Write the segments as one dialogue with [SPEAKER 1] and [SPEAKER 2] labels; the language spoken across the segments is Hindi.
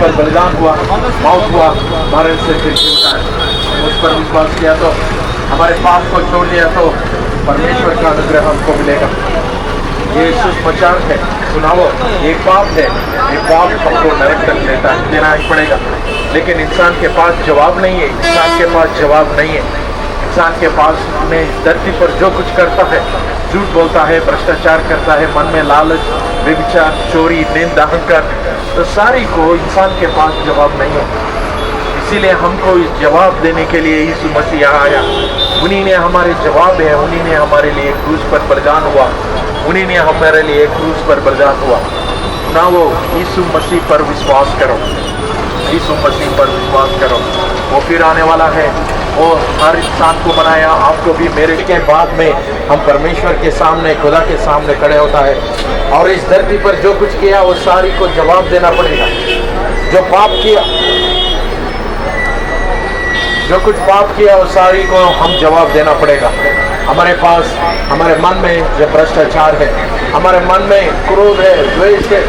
[SPEAKER 1] पर बलिदान हुआ, मौत हुआ, मरण से फिर जी उठा है। उस पर विश्वास किया तो, हमारे पाप को छोड़ दिया तो परमेश्वर का अनुग्रह हमको मिलेगा। ये सुसमाचार है, सुनाओ। एक पाप है, एक पाप हमको नरक तक देना ही पड़ेगा। लेकिन इंसान के पास जवाब नहीं है, इंसान के पास जवाब नहीं है। इंसान के पास में धरती पर जो कुछ करता है, झूठ बोलता है, भ्रष्टाचार करता है, मन में लालच, व्यभिचार, चोरी, निंदा, अहंकार, तो सारी को इंसान के पास जवाब नहीं है। इसीलिए हमको इस जवाब देने के लिए यीशु मसीह यहाँ आया। उन्हीं ने हमारे जवाब है, उन्हीं ने हमारे लिए क्रूस पर बलिदान हुआ, उन्हीं ने हमारे लिए क्रूस पर बलिदान हुआ ना। वो यीशु मसीह पर विश्वास करो, यीशु मसीह पर विश्वास करो। वो फिर आने वाला है, वो हर इंसान को बनाया, आपको भी। मेरे के बाद में हम परमेश्वर के सामने, खुदा के सामने खड़े होता है, और इस धरती पर जो कुछ किया वो सारी को जवाब देना पड़ेगा। जो पाप किया, जो कुछ पाप किया वो सारी को हम जवाब देना पड़ेगा। हमारे पास, हमारे मन में जो भ्रष्टाचार है, हमारे मन में क्रोध है, द्वेष है,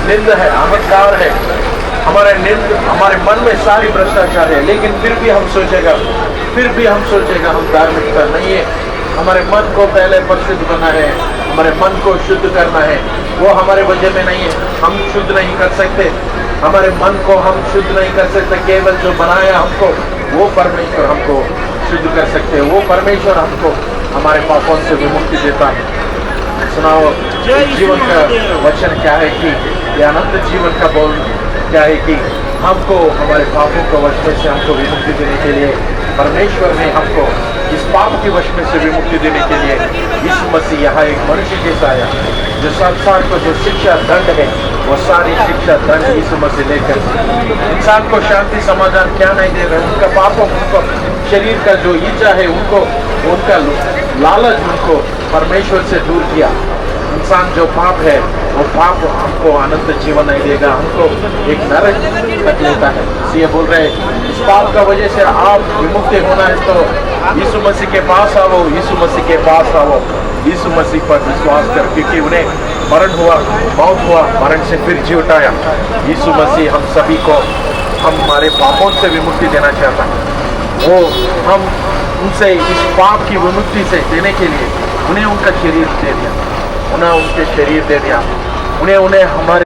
[SPEAKER 1] निंदा है, अहंकार है, हमारे मन में सारी भ्रष्टाचार है, लेकिन फिर भी हम सोचेगा हम धार्मिकता नहीं है। हमारे मन को पहले परिशुद्ध करना है, हमारे मन को शुद्ध करना है। वो हमारे वजह में नहीं है, हम शुद्ध नहीं कर सकते। हमारे मन को हम शुद्ध नहीं कर सकते, केवल जो बनाया हमको वो परमेश्वर हमको शुद्ध कर सकते हैं। वो परमेश्वर हमको हमारे पापों से विमुक्ति देता है। सुनाओ, जीवन का वचन क्या है कि ये अनंत जीवन का बोल क्या है कि हमको हमारे पापों को वश में से हमको विमुक्ति देने के लिए परमेश्वर ने हमको इस पाप के वश में से विमुक्ति देने के लिए यीशु मसीह यहाँ एक मनुष्य जैसा आया, जो संसार को जो शिक्षा दंड है वो सारी शिक्षा दंड यीशु मसीह लेकर इंसान को शांति समाधान क्या नहीं दे रहे। उनका पापों, उनको शरीर का जो इच्छा है, उनका लालच उनको परमेश्वर से दूर किया। इंसान जो पाप है वो पाप हमको अनंत जीवन नहीं देगा, हमको एक नरक तक लेता है। इसलिए बोल रहे इस पाप का वजह से आप विमुक्ति होना है तो यीशु मसीह के पास आओ, यीशु मसीह के पास आओ, यीशु मसीह पर विश्वास कर, क्योंकि उन्हें मरण हुआ, मौत हुआ, मरण से फिर जी उठाया। यीशु मसीह हम सभी को हमारे पापों से विमुक्ति देना चाहता है। वो हम उनसे इस पाप की विमुक्ति से देने के लिए उन्हें उनका शरीर दे दिया, उन्हें उनके शरीर दे दिया, उन्हें हमारे